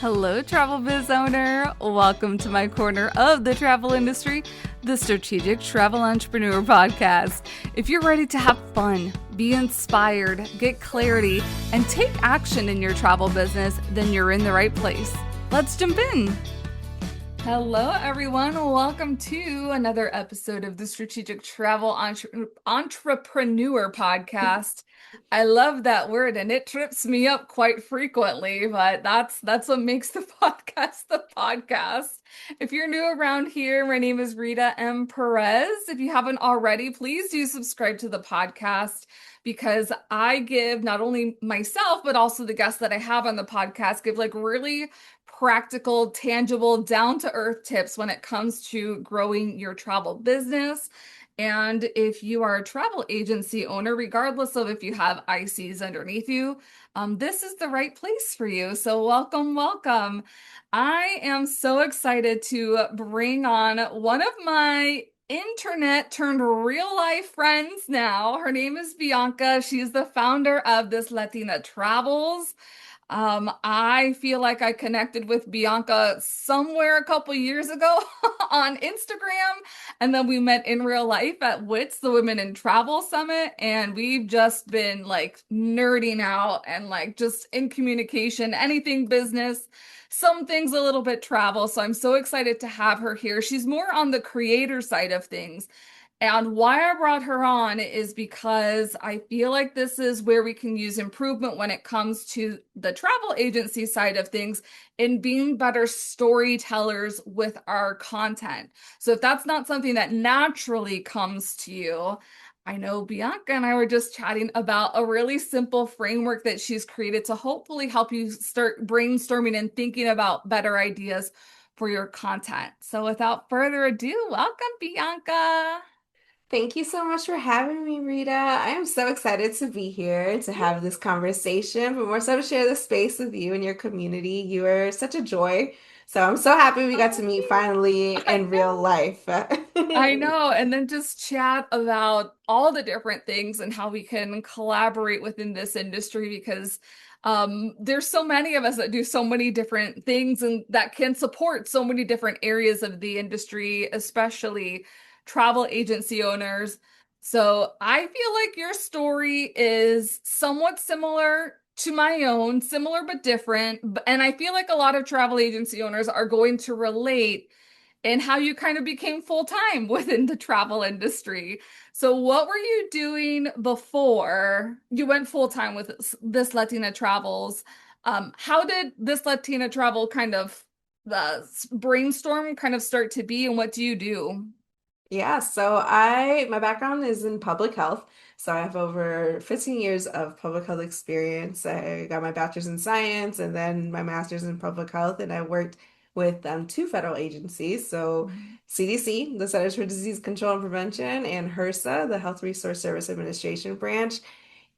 Hello, travel biz owner. Welcome to my corner of the travel industry, the Strategic Travel Entrepreneur Podcast. If you're ready to have fun, be inspired, get clarity, and take action in your travel business, then you're in the right place. Let's jump in. Hello, everyone. Welcome to another episode of the Strategic Travel Entrepreneur Podcast. I love that word, and it trips me up quite frequently, but that's what makes the podcast the podcast. If you're new around here, my name is Rita M. Perez. If you haven't already, please do subscribe to the podcast because I give not only myself, but also the guests that I have on the podcast give like really practical, tangible, down to earth tips when it comes to growing your travel business. And if you are a travel agency owner, regardless of if you have ICs underneath you, this is the right place for you. So, welcome, welcome. I am so excited to bring on one of my internet turned real life friends now. Her name is Bianca. She's the founder of This Latina Travels. I feel like I connected with Bianca somewhere a couple years ago on Instagram, and then we met in real life at WITS, the Women in Travel Summit, and we've just been like nerding out and like just in communication, anything business, some things a little bit travel. So I'm so excited to have her here. She's more on the creator side of things. And why I brought her on is because I feel like this is where we can use improvement when it comes to the travel agency side of things in being better storytellers with our content. So if that's not something that naturally comes to you, I know Bianca and I were just chatting about a really simple framework that she's created to hopefully help you start brainstorming and thinking about better ideas for your content. So without further ado, welcome, Bianca. Thank you so much for having me, Rita. I am so excited to be here to have this conversation, but more so to share the space with you and your community. You are such a joy. So I'm so happy we got Oh, to meet finally I in real know. life. I know. And then just chat about all the different things and how we can collaborate within this industry because there's so many of us that do so many different things and that can support so many different areas of the industry, especially travel agency owners. So I feel like your story is somewhat similar to my own, similar but different. And I feel like a lot of travel agency owners are going to relate and how you kind of became full time within the travel industry. So, what were you doing before you went full time with this Latina Travels? How did this Latina Travel kind of the brainstorm kind of start to be, and what do you do? Yeah, so my background is in public health. So I have over 15 years of public health experience. I got my bachelor's in science and then my master's in public health, and I worked with two federal agencies. So CDC, the Centers for Disease Control and Prevention, and HRSA, the Health Resource Service Administration branch.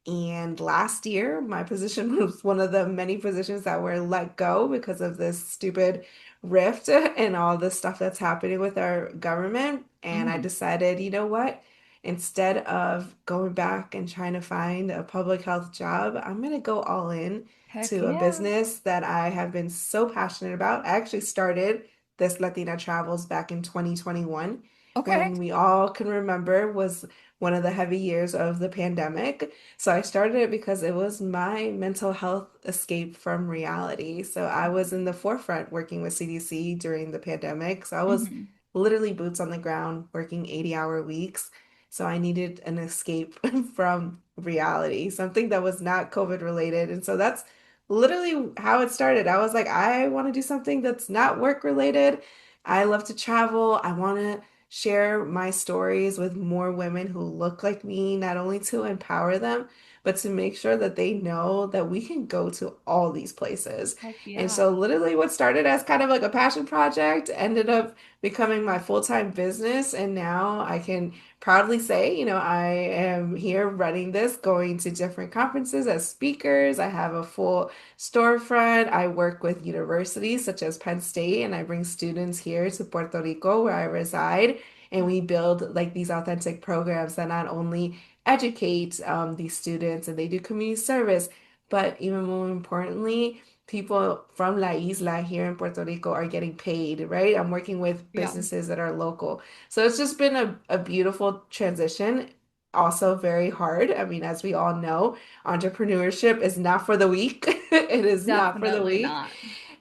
And last year, my position was one of the many positions that were let go because of this stupid rift and all the stuff that's happening with our government. And I Mm-hmm. decided, you know what? Instead of going back and trying to find a public health job, I'm going to go all in Heck to a yeah. business that I have been so passionate about. I actually started this Latina Travels back in 2021 Okay. when we all can remember was one of the heavy years of the pandemic. So I started it because it was my mental health escape from reality. So I was in the forefront working with CDC during the pandemic. So I was Mm-hmm. literally boots on the ground working 80-hour weeks. So I needed an escape from reality, something that was not COVID related. And so that's literally how it started. I was like, I want to do something that's not work related. I love to travel. I want to share my stories with more women who look like me, not only to empower them, but to make sure that they know that we can go to all these places. Heck And so, yeah. literally, what started as kind of like a passion project ended up becoming my full-time business. And now I can proudly say, I am here running this, going to different conferences as speakers. I have a full storefront. I work with universities such as Penn State, and I bring students here to Puerto Rico, where I reside. And we build like these authentic programs that not only educate these students and they do community service, but even more importantly, people from La Isla here in Puerto Rico are getting paid, right? I'm working with Yeah, businesses that are local. So it's just been a beautiful transition. Also very hard. I mean, as we all know, entrepreneurship is not for the weak. It is not for the definitely weak. not.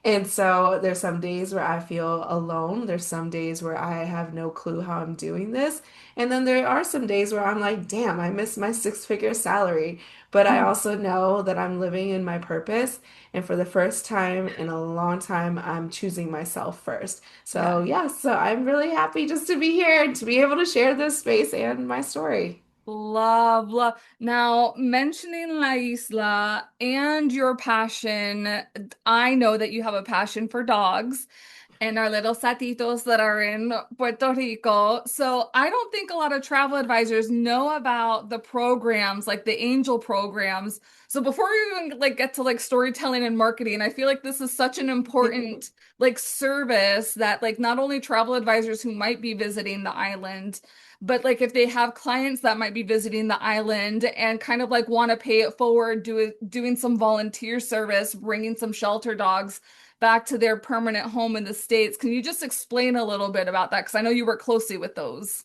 And so there's some days where I feel alone. There's some days where I have no clue how I'm doing this. And then there are some days where I'm like, damn, I missed my six-figure salary. But I also know that I'm living in my purpose. And for the first time in a long time, I'm choosing myself first. So, Yeah. yeah, so I'm really happy just to be here and to be able to share this space and my story. Love, love. Now, mentioning La Isla and your passion, I know that you have a passion for dogs and our little satitos that are in Puerto Rico. So I don't think a lot of travel advisors know about the programs, like the angel programs. So before you even like get to like storytelling and marketing, I feel like this is such an important like service that like not only travel advisors who might be visiting the island, but like if they have clients that might be visiting the island and kind of like want to pay it forward, doing some volunteer service, bringing some shelter dogs back to their permanent home in the States. Can you just explain a little bit about that? Because I know you work closely with those.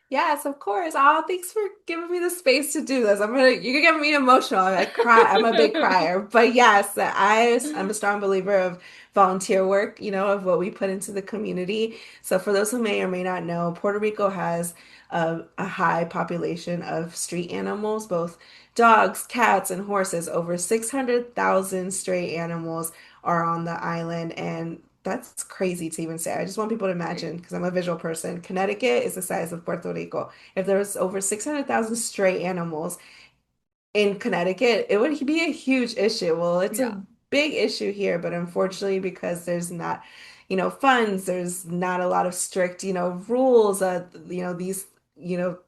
Yes, of course. Oh, thanks for giving me the space to do this. You're getting me emotional. I cry. I'm a big crier. But yes, I'm a strong believer of volunteer work, of what we put into the community. So for those who may or may not know, Puerto Rico has a high population of street animals, both dogs, cats, and horses. Over 600,000 stray animals are on the island, and that's crazy to even say. I just want people to Right. imagine, because I'm a visual person. Connecticut is the size of Puerto Rico. If there was over 600,000 stray animals in Connecticut, it would be a huge issue. Well, it's Yeah. a big issue here, but unfortunately, because there's not, funds, there's not a lot of strict, rules, these, you know,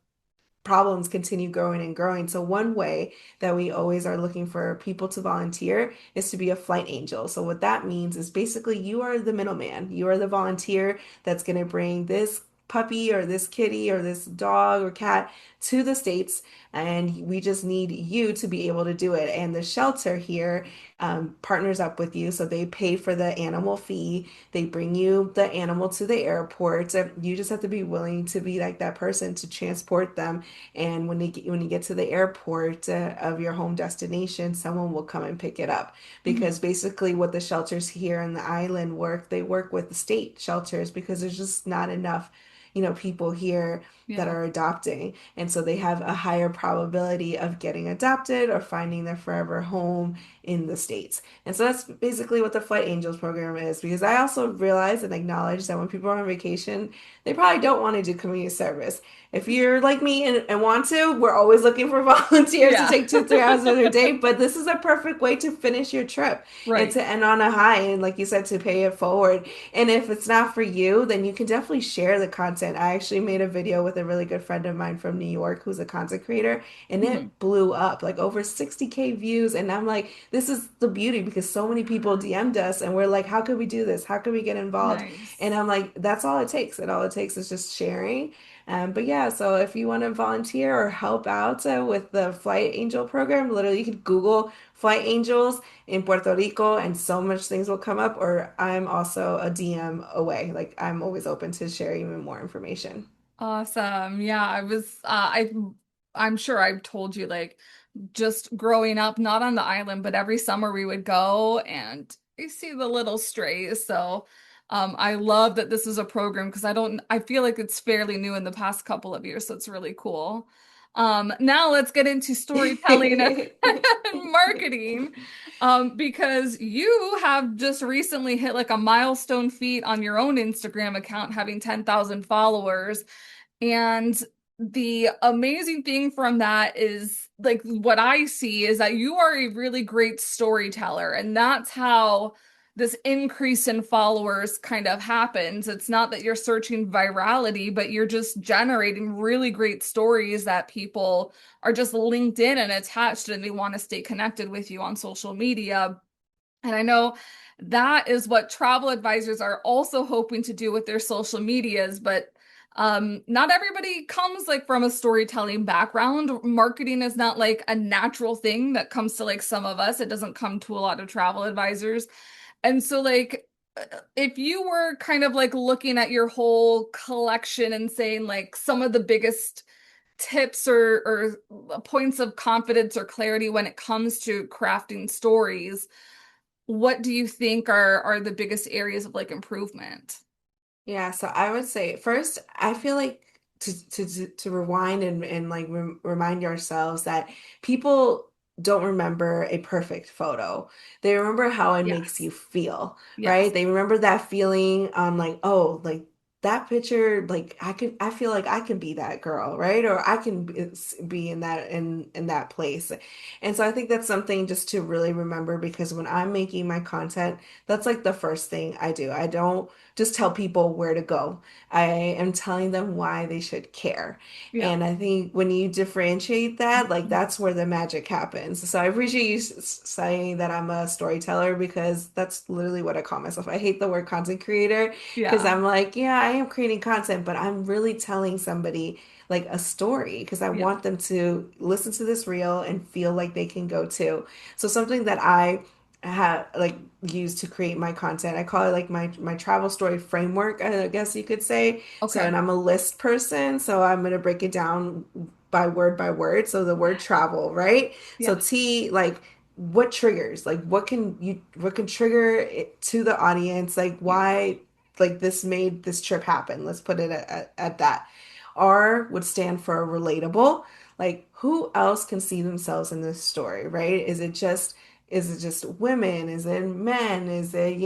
problems continue growing and growing. So one way that we always are looking for people to volunteer is to be a flight angel. So what that means is basically you are the middleman. You are the volunteer that's going to bring this puppy or this kitty or this dog or cat to the States, and we just need you to be able to do it. And the shelter here partners up with you, so they pay for the animal fee. They bring you the animal to the airport. You just have to be willing to be like that person to transport them, and when you get to the airport of your home destination, someone will come and pick it up. Because Mhm. basically, what the shelters here in the island work, they work with the state shelters because there's just not enough, people here that Yeah. are adopting. And so they have a higher probability of getting adopted or finding their forever home in the States. And so that's basically what the Flight Angels program is. Because I also realize and acknowledge that when people are on vacation, they probably don't want to do community service. If you're like me and want to, we're always looking for volunteers to Yeah. take 2, 3 hours of their day. But this is a perfect way to finish your trip and Right. to end on a high. And like you said, to pay it forward. And if it's not for you, then you can definitely share the content. I actually made a video with a really good friend of mine from New York who's a content creator, and Mhm. it blew up like over 60K views. And I'm like, this is the beauty, because so many people DM'd us and we're like, how can we do this? How can we get involved? And Nice. I'm like, that's all it takes. And all it takes is just sharing. But yeah, so if you want to volunteer or help out with the Flight Angel program, literally you could Google Flight Angels in Puerto Rico and so much things will come up. Or I'm also a DM away. Like I'm always open to share even more information. Awesome. Yeah, I'm sure I've told you like just growing up, not on the island, but every summer we would go and you see the little strays. So I love that this is a program because I feel like it's fairly new in the past couple of years, so it's really cool. Now let's get into storytelling and marketing. Because you have just recently hit like a milestone feat on your own Instagram account, having 10,000 followers. And the amazing thing from that is like what I see is that you are a really great storyteller, and that's how this increase in followers kind of happens. It's not that you're searching virality, but you're just generating really great stories that people are just linked in and attached and they want to stay connected with you on social media. And I know that is what travel advisors are also hoping to do with their social medias, but Not everybody comes like from a storytelling background. Marketing is not like a natural thing that comes to like some of us. It doesn't come to a lot of travel advisors. And so like if you were kind of like looking at your whole collection and saying like some of the biggest tips or points of confidence or clarity when it comes to crafting stories, what do you think are the biggest areas of like improvement? Yeah, so I would say first, I feel like to rewind and like remind ourselves that people don't remember a perfect photo. They remember how it makes you Yes. feel, Yes. right? They remember that feeling like, oh, like that picture, like I feel like I can be that girl, right? Or I can be in that place. And so I think that's something just to really remember because when I'm making my content, that's like the first thing I do. I don't just tell people where to go. I am telling them why they should care. Yeah. And I think when you differentiate that, like that's where the magic happens. So I appreciate you saying that I'm a storyteller because that's literally what I call myself. I hate the word content creator because Yeah. I'm like, yeah, I am creating content, but I'm really telling somebody like a story because I Yeah. want them to listen to this reel and feel like they can go too. So something that I have like used to create my content. I call it like my travel story framework, I guess you could say. So, Okay. and I'm a list person, so I'm gonna break it down by word. So the word travel, right? So Yeah. T like what triggers? Like what can trigger it to the audience? Like Yeah. why like this made this trip happen? Let's put it at that. R would stand for relatable. Like who else can see themselves in this story, right? Is it just women? Is it men? Is it,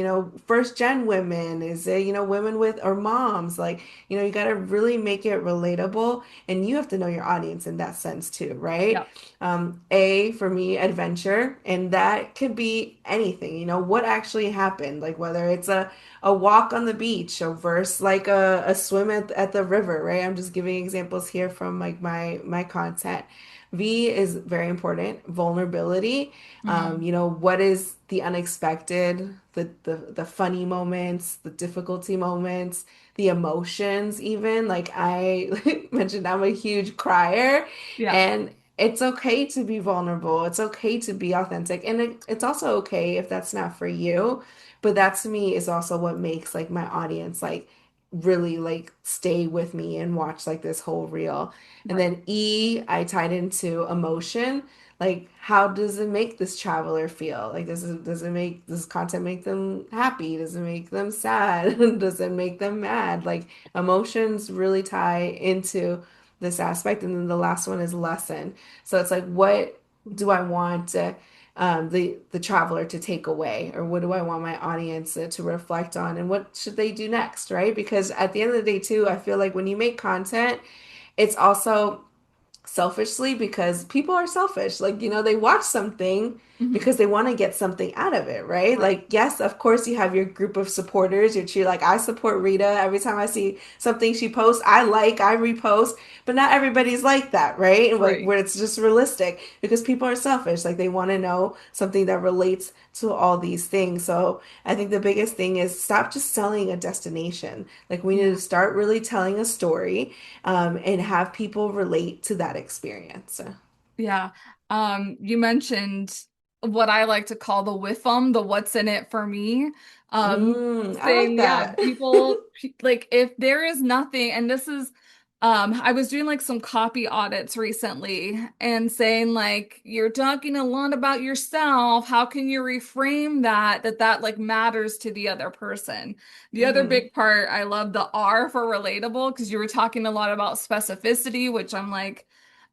first gen women? Is it, women with or moms? Like, you got to really make it relatable and you have to know your audience in that sense too, right? Yeah. A for me, adventure, and that could be anything, what actually happened, like whether it's a walk on the beach or versus like a swim at the river, right? I'm just giving examples here from like my content. V is very important. Vulnerability. Hmm. What is the unexpected, the funny moments, the difficulty moments, the emotions, even. Like I mentioned, I'm a huge crier, Yeah. and it's okay to be vulnerable. It's okay to be authentic. And it's also okay if that's not for you. But that to me is also what makes like my audience like really like stay with me and watch like this whole reel. And Right. then E, I tied into emotion. Like, how does it make this traveler feel? Like, does content make them happy? Does it make them sad? Does it make them mad? Like, emotions really tie into this aspect. And then the last one is lesson. So it's like, what do I want the traveler to take away, or what do I want my audience to reflect on, and what should they do next, right? Because at the end of the day, too, I feel like when you make content, it's also selfishly because people are selfish. Like, they watch something Hmm. because they want to get something out of it, right? Right. Like, yes, of course, you have your group of supporters. You're cheer like, I support Rita. Every time I see something she posts, I repost. But not everybody's like that, right? And like, Right. where it's just realistic because people are selfish. Like, they want to know something that relates to all these things. So I think the biggest thing is stop just selling a destination. Like, we need to Yeah. start really telling a story and have people relate to that experience. Yeah. You mentioned what I like to call the WIFM, the what's in it for me. I like Saying, yeah, that. like if there is nothing, and this is I was doing like some copy audits recently and saying like you're talking a lot about yourself. How can you reframe that like matters to the other person? The other Hmm. big part, I love the R for relatable because you were talking a lot about specificity, which I'm like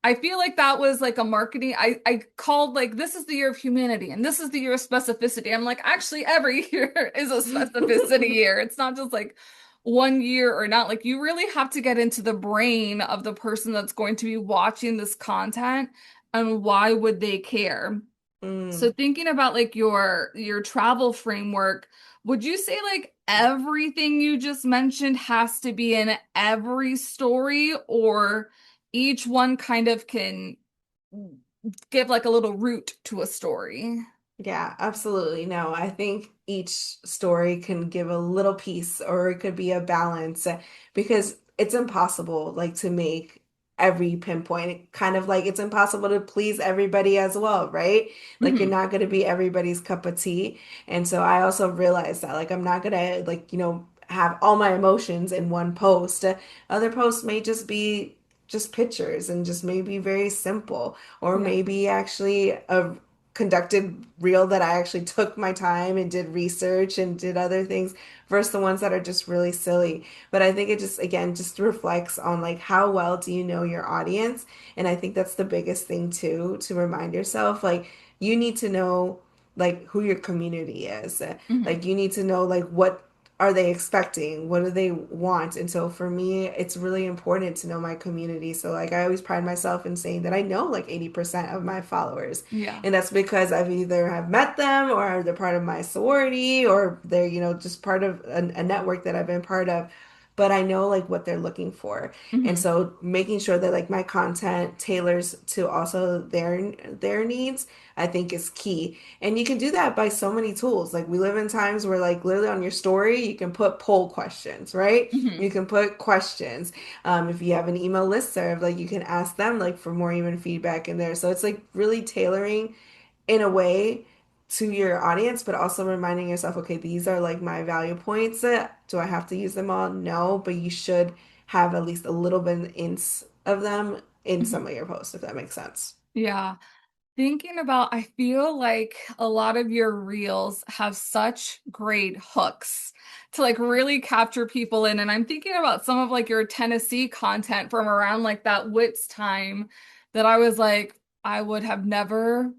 I feel like that was like a marketing. I called like this is the year of humanity and this is the year of specificity. I'm like, actually, every year is a specificity year. It's not just like one year or not. Like you really have to get into the brain of the person that's going to be watching this content and why would they care? So Mm. thinking about like your travel framework, would you say like everything you just mentioned has to be in every story, or each one kind of can give like a little root to a story? Yeah, absolutely. No, I think each story can give a little piece or it could be a balance because it's impossible like to make every pinpoint, kind of like it's impossible to please everybody as well, right? Like you're Hmm. not going to be everybody's cup of tea. And so I also realized that like I'm not going to like, have all my emotions in one post. Other posts may just be just pictures and just maybe very simple, or Yeah. maybe actually a conducted reel that I actually took my time and did research and did other things versus the ones that are just really silly. But I think it just, again, just reflects on like how well do you know your audience? And I think that's the biggest thing too, to remind yourself like you need to know like who your community is. Hmm. Like you need to know like what are they expecting? What do they want? And so for me, it's really important to know my community. So like I always pride myself in saying that I know like 80% of my followers. Yeah. And that's because I've either have met them or they're part of my sorority or they're, just part of a network that I've been part of. But I know like what they're looking for. And Hmm. so making sure that like my content tailors to also their needs, I think is key. And you can do that by so many tools. Like we live in times where like literally on your story, you can put poll questions, right? Hmm. You can put questions. If you have an email listserv, like you can ask them like for more even feedback in there. So it's like really tailoring in a way to your audience, but also reminding yourself, okay, these are like my value points. Do I have to use them all? No, but you should have at least a little bit of them in some Hmm. of your posts, if that makes sense. Yeah. Thinking about, I feel like a lot of your reels have such great hooks to like really capture people in. And I'm thinking about some of like your Tennessee content from around like that Wits time that I was like, I would have never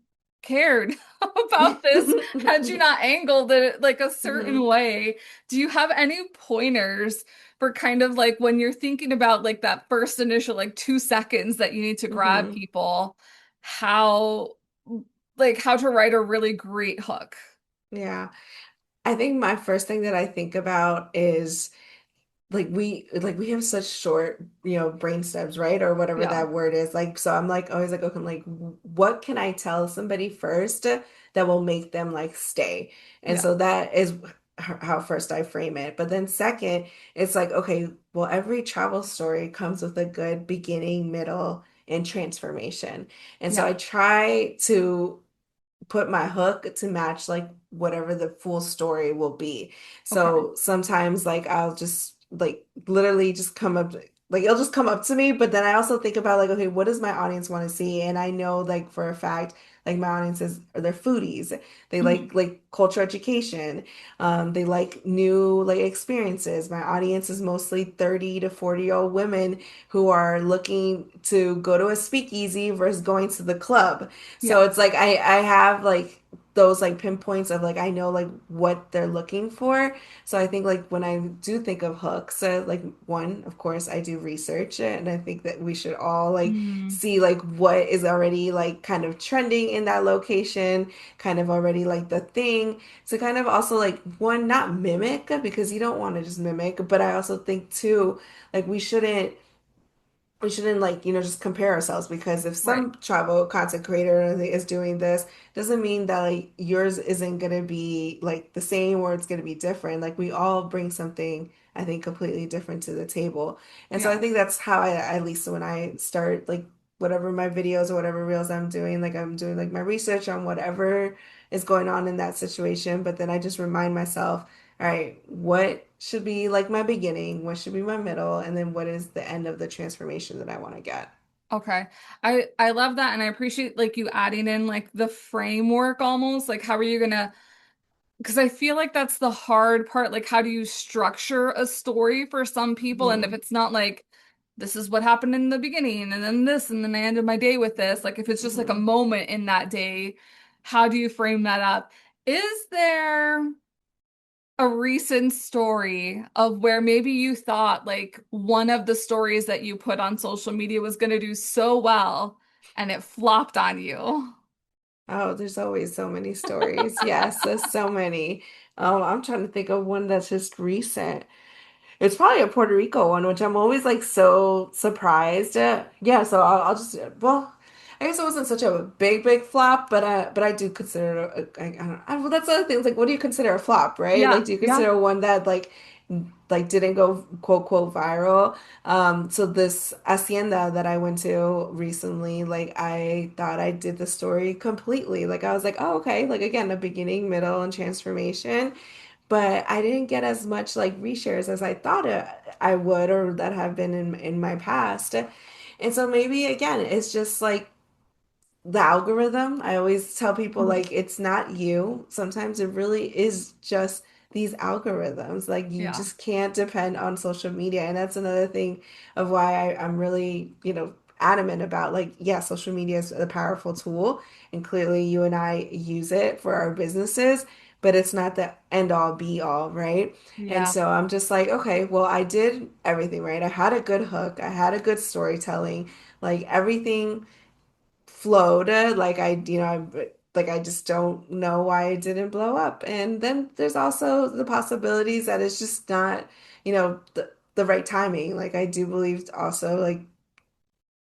cared about this had you not angled it like a certain Mhm. way. Do you have any pointers for kind of like when you're thinking about like that first initial like 2 seconds that you need to grab Mhm. people? How like how to write a really great hook. Yeah. I think my first thing that I think about is like we have such short, brain stems, right? Or whatever Yeah. that word is. Like, so I'm like always like, okay, like what can I tell somebody first that will make them like stay? And Yeah. so that is how first I frame it. But then second, it's like, okay, well, every travel story comes with a good beginning, middle, and transformation. And so Yeah. I try to put my hook to match like whatever the full story will be. Okay. So sometimes like I'll just like literally just come up like it'll just come up to me, but then I also think about like, okay, what does my audience want to see? And I know like for a fact, like my audiences are they're foodies. They Hmm. like culture education. They like new like experiences. My audience is mostly 30 to 40-year-old women who are looking to go to a speakeasy versus going to the club. So Yeah. it's like I have like those like pinpoints of like I know like what they're looking for. So I think like when I do think of hooks, like one, of course, I do research it, and I think that we should all like Mm. see like what is already like kind of trending in that location, kind of already like the thing. To kind of also like one, not mimic because you don't want to just mimic, but I also think too, like we shouldn't like just compare ourselves because if Right. some travel content creator is doing this doesn't mean that like yours isn't going to be like the same or it's going to be different. Like we all bring something I think completely different to the table. And so I Yeah. think that's how I, at least when I start like whatever my videos or whatever reels I'm doing, like I'm doing like my research on whatever is going on in that situation, but then I just remind myself, all right, what should be like my beginning, what should be my middle, and then what is the end of the transformation that I want to get. Okay. I love that and I appreciate like you adding in like the framework almost. Like how are you gonna because I feel like that's the hard part. Like how do you structure a story for some people? And if Hmm. it's not like this is what happened in the beginning and then this and then I ended my day with this, like if it's just like a Hmm. moment in that day, how do you frame that up? Is there a recent story of where maybe you thought like one of the stories that you put on social media was going to do so well and it flopped on you? Oh, there's always so many stories. Yes, there's so many. I'm trying to think of one that's just recent. It's probably a Puerto Rico one, which I'm always like so surprised. Yeah, so I'll just, well, I guess it wasn't such a big flop, but I do consider it I don't know. Well, that's the other thing. It's like, what do you consider a flop, right? Yeah, Like, do you yeah. consider one that like didn't go quote viral? So this hacienda that I went to recently, like I thought I did the story completely. Like I was like, oh, okay. Like again, a beginning, middle, and transformation. But I didn't get as much like reshares as I thought I would or that have been in my past. And so maybe again, it's just like the algorithm. I always tell people Mhm. like it's not you. Sometimes it really is just these algorithms. Like you Yeah, just can't depend on social media. And that's another thing of why I'm really, adamant about like, yeah, social media is a powerful tool. And clearly you and I use it for our businesses, but it's not the end all be all, right? And yeah. so I'm just like, okay, well, I did everything right. I had a good hook, I had a good storytelling, like everything flowed. Like I just don't know why it didn't blow up. And then there's also the possibilities that it's just not, the right timing. Like I do believe also like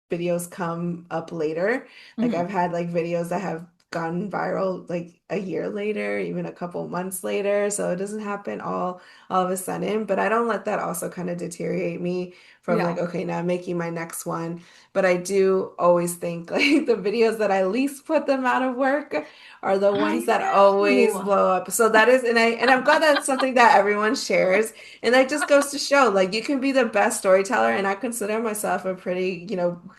videos come up later. Like Hmm. I've had like videos that have gone viral like a year later, even a couple months later. So it doesn't happen all of a sudden. But I don't let that also kind of deteriorate me from like, Yeah. okay, now I'm making my next one. But I do always think like the videos that I least put them out of work are the I ones that always know. blow up. So that is, and I'm glad that's something that everyone shares. And that just goes to show, like, you can be the best storyteller, and I consider myself a pretty,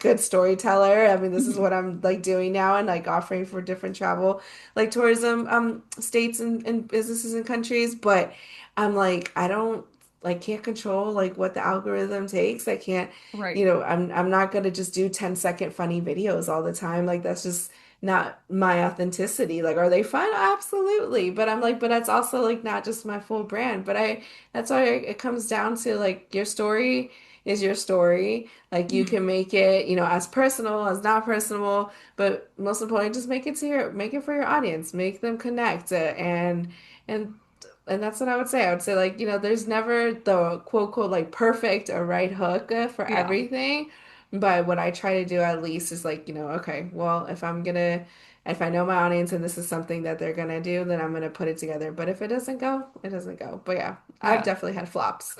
good storyteller. I mean, this is Mhm. what I'm like doing now, and like offering for different travel, like tourism, states and businesses and countries. But I'm like, I don't like can't control like what the algorithm takes. I can't, Right. I'm not gonna just do 10-second funny videos all the time. Like that's just not my authenticity. Like, are they fun? Absolutely. But I'm like, but that's also like not just my full brand. But that's why it comes down to like your story is your story. Like you Mhm. can make it, as personal as not personal, but most importantly, just make it for your audience, make them connect, and and that's what I would say. I would say like, there's never the quote quote like perfect or right hook for Yeah. everything. But what I try to do at least is like, okay, well, if I know my audience and this is something that they're gonna do, then I'm gonna put it together. But if it doesn't go, it doesn't go. But yeah, I've Yeah. definitely had flops.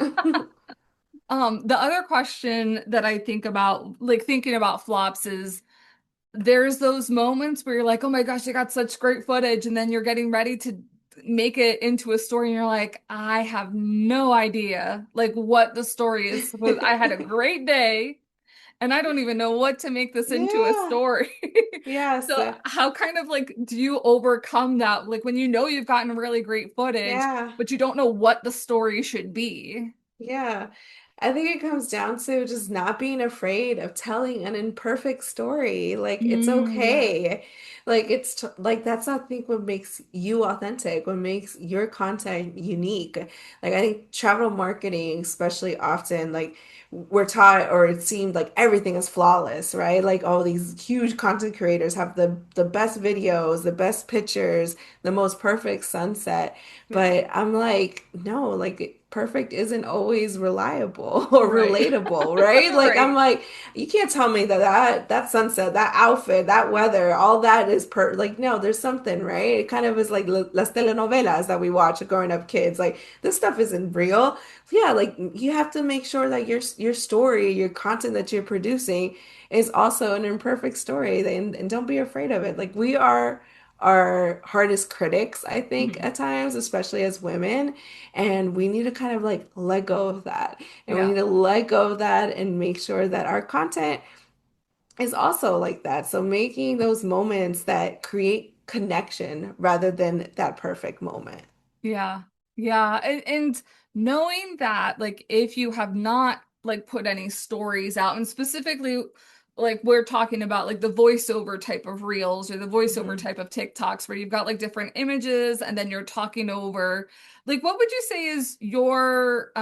The other question that I think about, like thinking about flops is there's those moments where you're like, oh my gosh, I got such great footage, and then you're getting ready to make it into a story, and you're like, I have no idea like what the story is supposed. I had a great day, and I don't even know what to make this into a Yeah. story. Yes. So how kind of like do you overcome that? Like when you know you've gotten really great footage, Yeah. but you don't know what the story should be. Yeah. I think it comes down to just not being afraid of telling an imperfect story. Like it's Mm, okay. Like like that's I think what makes you authentic, what makes your content unique. Like I think travel marketing, especially often, like we're taught or it seemed like everything is flawless, right? Like all these huge content creators have the best videos, the best pictures, the most perfect sunset. yeah. But I'm like, no, like perfect isn't always reliable or Right. relatable, right? Like I'm Right. like, you can't tell me that sunset, that outfit, that weather, all that is like no, there's something, right? It kind of is like las telenovelas that we watch growing up kids. Like this stuff isn't real. Yeah, like you have to make sure that your story, your content that you're producing is also an imperfect story and don't be afraid of it. Like we are our hardest critics, I think, Mhm. at times, especially as women. And we need to kind of like let go of that. And we Yeah. need to let go of that and make sure that our content is also like that. So making those moments that create connection rather than that perfect moment. Yeah. Yeah. And knowing that, like, if you have not like put any stories out, and specifically, like, we're talking about like the voiceover type of reels or the voiceover Mhm. type of TikToks where you've got like different images and then you're talking over, like, what would you say is your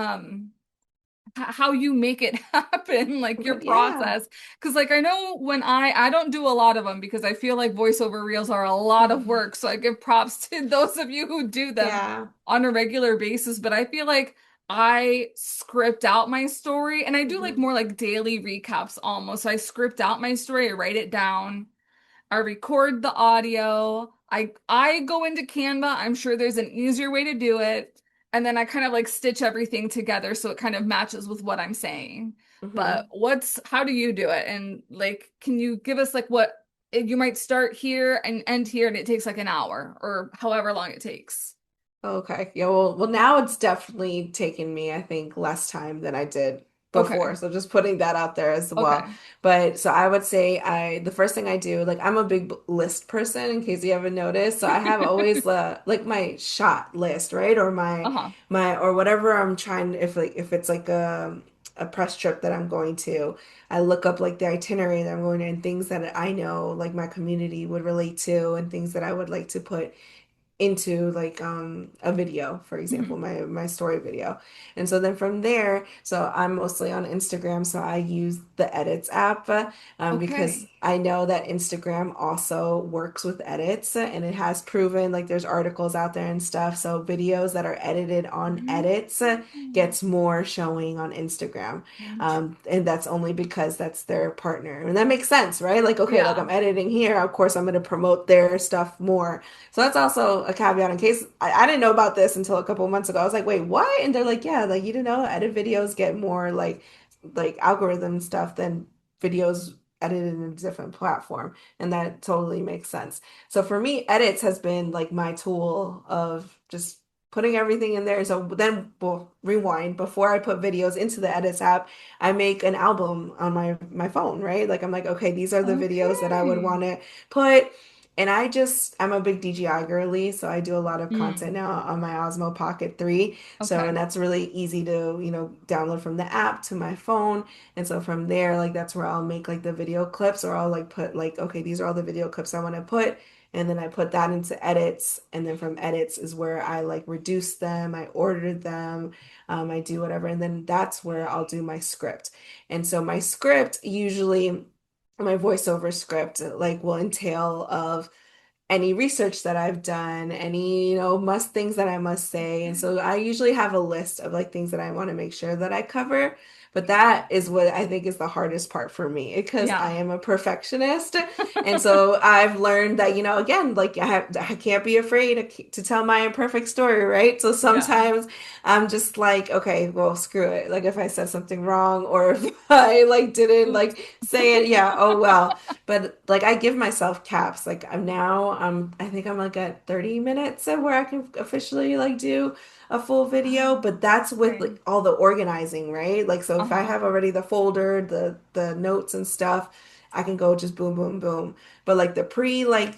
how you make it happen, like your Yeah. process? Because like I know when I don't do a lot of them because I feel like voiceover reels are a lot of Mhm. work, so I give props to those of you who do them Yeah. on a regular basis. But I feel like I script out my story, and I do like Mhm. more like daily recaps almost. So I script out my story, I write it down, I record the audio. I go into Canva. I'm sure there's an easier way to do it. And then I kind of like stitch everything together so it kind of matches with what I'm saying. But Hmm. how do you do it? And like, can you give us like what you might start here and end here and it takes like an hour or however long it takes? Okay. Yeah, well, now it's definitely taken me, I think, less time than I did before. Okay. So just putting that out there as well. Okay. But so I would say the first thing I do, like I'm a big list person in case you haven't noticed. So I have always like my shot list, right? Or Uh-huh. or whatever I'm trying, if it's like a press trip that I'm going to, I look up like the itinerary that I'm going to and things that I know like my community would relate to and things that I would like to put into like a video, for example, Mhm. my story video. And so then from there, so I'm mostly on Instagram, so I use the edits app, because Okay. I know that Instagram also works with edits, and it has proven, like there's articles out there and stuff, so videos that are edited on edits Mm. gets more showing on Instagram. Int- And that's only because that's their partner, and that makes sense, right? Like, okay, like Yeah. I'm editing here, of course I'm going to promote their stuff more. So that's also a caveat in case I didn't know about this until a couple of months ago. I was like, wait, what? And they're like, yeah, like you didn't know edit videos get more like algorithm stuff than videos edited in a different platform. And that totally makes sense. So for me, edits has been like my tool of just putting everything in there. So then we'll rewind. Before I put videos into the edits app, I make an album on my phone, right? Like I'm like, okay, these are the videos that I would Okay. want to put. And I'm a big DJI girly, so I do a lot of content Mm. now on my Osmo Pocket 3. So, Okay. and that's really easy to, download from the app to my phone. And so from there, like that's where I'll make like the video clips, or I'll like put like, okay, these are all the video clips I want to put. And then I put that into edits. And then from edits is where I like reduce them, I ordered them, I do whatever. And then that's where I'll do my script. And so my script usually, my voiceover script like will entail of any research that I've done, any, must things that I must say. And so I usually have a list of like things that I want to make sure that I cover. But that is what I think is the hardest part for me because I Yeah. am a perfectionist. And so I've learned that, again, like I can't be afraid to tell my imperfect story, right? So Yeah. sometimes I'm just like, okay, well, screw it. Like if I said something wrong or if I like didn't Oops. like say it, yeah, oh well. But like I give myself caps. Like I think I'm like at 30 minutes of where I can officially like do a full video, Oh, but that's with okay. like all the organizing, right? Like so if I Uh-huh. have already the folder, the notes and stuff, I can go just boom boom boom. But like the pre like,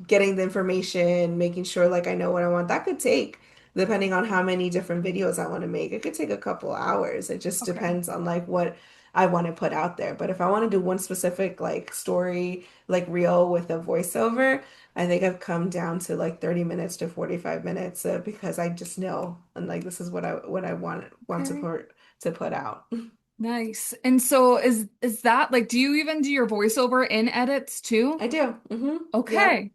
getting the information, making sure like I know what I want, that could take, depending on how many different videos I want to make, it could take a couple hours. It just Okay. depends on like what I want to put out there. But if I want to do one specific like story, like reel with a voiceover, I think I've come down to like 30 minutes to 45 minutes because I just know and like this is what I want Okay. to put out. Nice. And so is that like do you even do your voiceover in edits too? I do. Yep. Okay.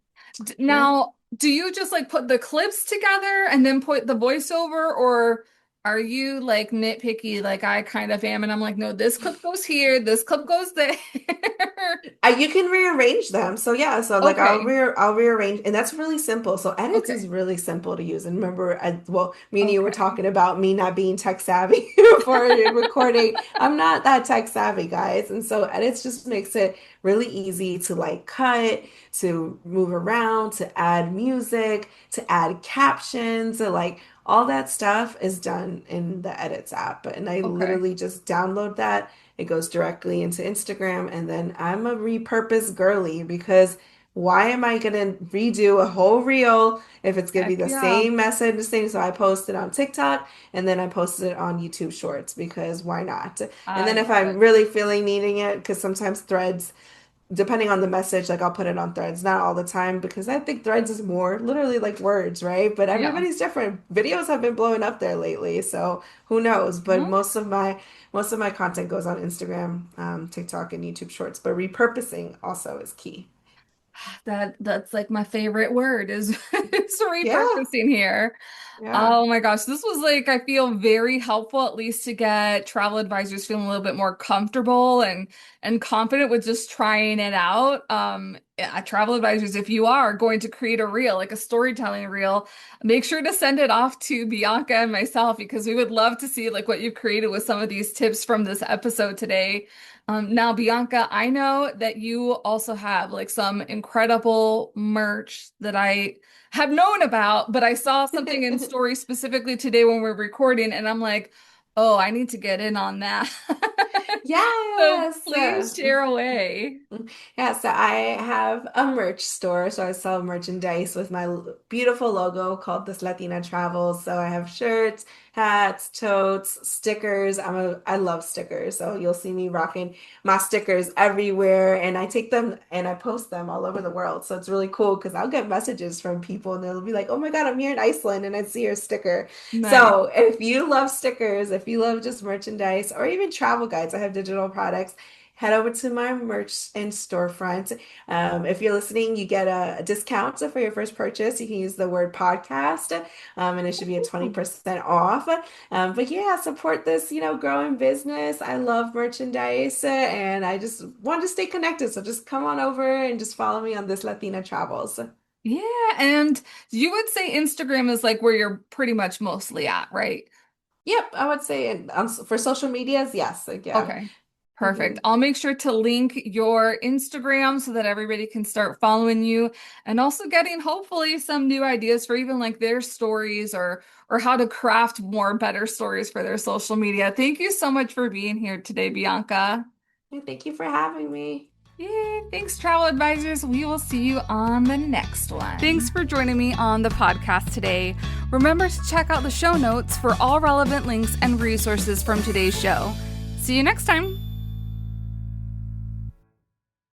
Yep. Now, do you just like put the clips together and then put the voiceover, or are you like nitpicky like I kind of am and I'm like, no, this clip goes here, this clip goes there. You can rearrange them. So yeah, so like Okay. I'll rearrange, and that's really simple. So edits is Okay. really simple to use. And remember, well, me and you were Okay. talking about me not being tech savvy for recording. I'm not that tech savvy, guys, and so edits just makes it really easy to like cut, to move around, to add music, to add captions, to like all that stuff is done in the edits app. And I Okay. literally just download that, it goes directly into Instagram. And then I'm a repurpose girly because why am I going to redo a whole reel if it's going to be Heck the yeah. same message, the same? So I posted on TikTok and then I posted it on YouTube Shorts because why not? And I then if love I'm it. really feeling needing it, because sometimes threads, depending on the message, like I'll put it on threads, not all the time because I think threads is more literally like words, right? But Yeah. everybody's different. Videos have been blowing up there lately, so who knows? But Hmm? most of my content goes on Instagram, TikTok, and YouTube Shorts. But repurposing also is key. That's like my favorite word is, is Yeah, repurposing here. yeah. Oh my gosh, this was like I feel very helpful at least to get travel advisors feeling a little bit more comfortable and confident with just trying it out. yeah, travel advisors, if you are going to create a reel, like a storytelling reel, make sure to send it off to Bianca and myself because we would love to see like what you've created with some of these tips from this episode today. Now, Bianca, I know that you also have like some incredible merch that I have known about, but I saw something in story specifically today when we're recording, and I'm like, oh, I need to get in on that. So Yes. please share away. Yeah, so I have a merch store. So I sell merchandise with my beautiful logo called This Latina Travels. So I have shirts, hats, totes, stickers. I love stickers. So you'll see me rocking my stickers everywhere, and I take them and I post them all over the world. So it's really cool because I'll get messages from people and they'll be like, "Oh my God, I'm here in Iceland and I see your sticker." Nice. So if you love stickers, if you love just merchandise or even travel guides, I have digital products. Head over to my merch and storefront. If you're listening, you get a discount for your first purchase. You can use the word podcast, and it should be a 20% off. But yeah, support this, growing business. I love merchandise, and I just want to stay connected. So just come on over and just follow me on This Latina Travels. Yeah, and you would say Instagram is like where you're pretty much mostly at, right? Yep, I would say for social medias, yes. Like, yeah. Okay. Perfect. hmm I'll make sure to link your Instagram so that everybody can start following you and also getting hopefully some new ideas for even like their stories or how to craft more better stories for their social media. Thank you so much for being here today, Bianca. Thank you for having me. Yay, thanks, travel advisors. We will see you on the next one. Thanks for joining me on the podcast today. Remember to check out the show notes for all relevant links and resources from today's show. See you next time.